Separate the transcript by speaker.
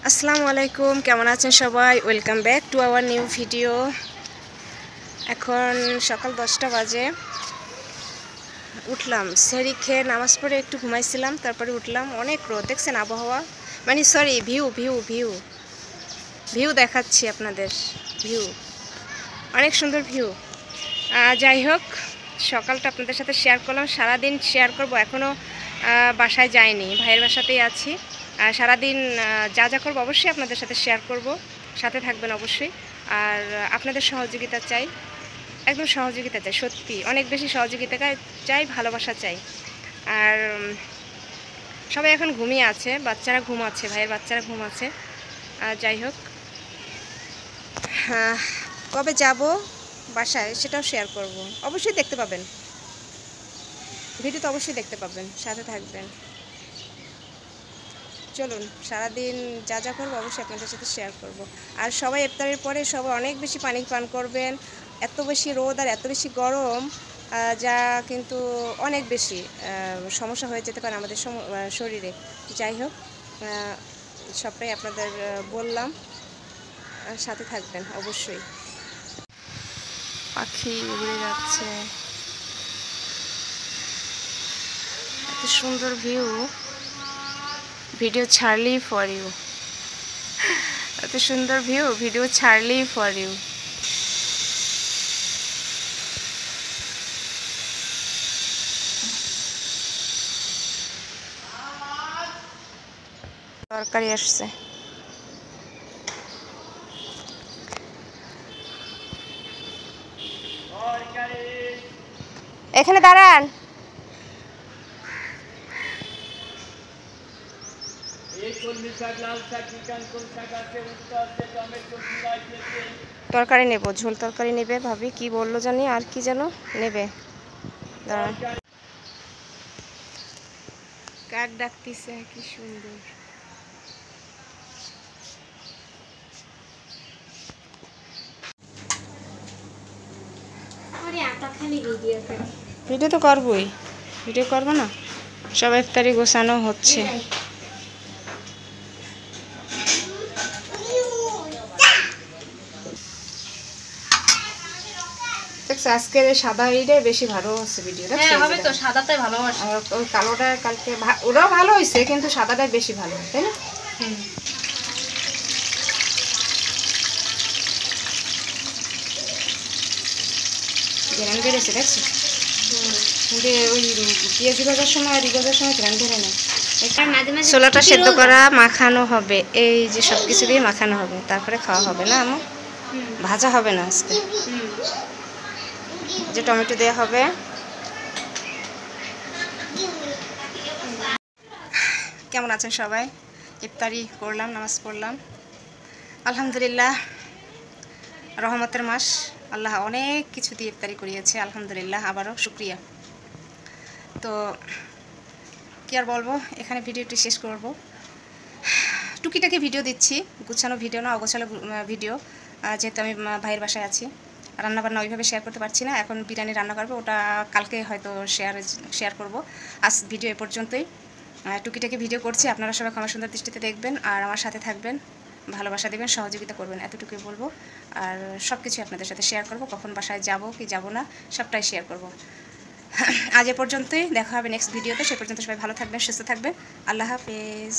Speaker 1: আসসালামু আলাইকুম, কেমন আছেন সবাই? Welcome back to our new video. এখন সকাল 10টা বাজে। উঠলাম, সেহরি খেয়ে নামাজ পড়ে একটু ঘুমাইছিলাম, তারপরে উঠলাম। অনেক রোদ, দেখছেন আবহাওয়া, মানে sorry view view view view দেখাচ্ছি আপনাদের। ভিউ অনেক সুন্দর ভিউ। যাই হোক, সকালটা আপনাদের সাথে শেয়ার করলাম। সারাদিন শেয়ার করব, এখনও বাসায় যাইনি, ভাইয়ের বাসাতেই আছি। সারাদিন যা যা করবো অবশ্যই আপনাদের সাথে শেয়ার করব, সাথে থাকবেন অবশ্যই। আর আপনাদের সহযোগিতা চাই, একদম সহযোগিতা চাই, সত্যি অনেক বেশি সহযোগিতা চাই, ভালোবাসা চাই। আর সবাই এখন ঘুমিয়ে আছে, বাচ্চারা ঘুমাচ্ছে, ভাইয়ের বাচ্চারা ঘুমাচ্ছে। যাই হোক, কবে যাব বাসায় সেটাও শেয়ার করব, অবশ্যই দেখতে পাবেন, ভিডিও তো অবশ্যই দেখতে পাবেন, সাথে থাকবেন। চলুন, সারাদিন যা যা করবো অবশ্যই আপনাদের সাথে শেয়ার করব। আর সবাই ইফতারের পরে সবাই অনেক বেশি পানি পান করবেন। এত বেশি রোদ আর এত বেশি গরম, যা কিন্তু অনেক বেশি সমস্যা হয়ে যেতে পারে আমাদের শরীরে। যাই হোক, সবটাই আপনাদের বললাম, সাথে থাকবেন অবশ্যই। পাখি উড়ে যাচ্ছে, এত সুন্দর ভিউ, ভিডিও ছাড়লেই ফর ইউ। এত সুন্দর ভিউ, ভিডিও ছাড়লেই ফর ইউ। তরকারি আসছে, এখানে দাঁড়ান। তরকারি নেব, ঝোল তরকারি নেবে ভাবি, কি বললো জানি, আর কি যেন নেবে। দাঁড়ান, কাক ডাকতেছে, কি সুন্দর। ভিডিও তো করবোই, ভিডিও করবো না? সব ইফতারি গোছানো হচ্ছে। আজকের সাদা এইটাই বেশি ভালো হচ্ছে ভিডিও, হবে তো, সাদাটাই ভালো আছে। ওই কালোটা কালকে ওরাও ভালো হয়েছে, কিন্তু সাদাটাই বেশি ভালো, তাই না? গ্রান বেড়েছে, দেখছি। কিন্তু ওই পেঁয়াজি ভাজার সময় আর ভাজার সময় গ্রান বেড়ে না। ছোলাটা সেদ্ধ করা মাখানো হবে, এই যে সব কিছু দিয়ে মাখানো হবে, তারপরে খাওয়া হবে না আমার, ভাজা হবে না আজকে। যে টমেটো দেওয়া হবে। কেমন আছেন সবাই? ইফতারি করলাম, নামাজ পড়লাম, আলহামদুলিল্লাহ। রহমতের মাস, আল্লাহ অনেক কিছু দিয়ে ইফতারি করিয়েছে, আলহামদুলিল্লাহ, আবারও শুক্রিয়া। তো কি আর বলবো, এখানে ভিডিওটি শেষ করব। টুকিটাকি ভিডিও দিচ্ছি, গুছানো ভিডিও না, অগোছালো ভিডিও, যেহেতু আমি ভাইয়ের বাসায় আছি। রান্নাবান্না ওইভাবে শেয়ার করতে পারছি না, এখন বিরিয়ানি রান্না করবো, ওটা কালকে হয়তো শেয়ার করব। আজ ভিডিও এ পর্যন্তই, টুকিটাকি ভিডিও করছি, আপনারা সবাই ক্ষমা সুন্দর দৃষ্টিতে দেখবেন, আর আমার সাথে থাকবেন, ভালোবাসা দেবেন, সহযোগিতা করবেন, এতটুকুই বলবো। আর সব কিছু আপনাদের সাথে শেয়ার করব, কখন বাসায় যাব কি যাব না সবটাই শেয়ার করব। আজ এ পর্যন্তই, দেখা হবে নেক্সট ভিডিওতে। সে পর্যন্ত সবাই ভালো থাকবেন, সুস্থ থাকবেন, আল্লাহ হাফেজ।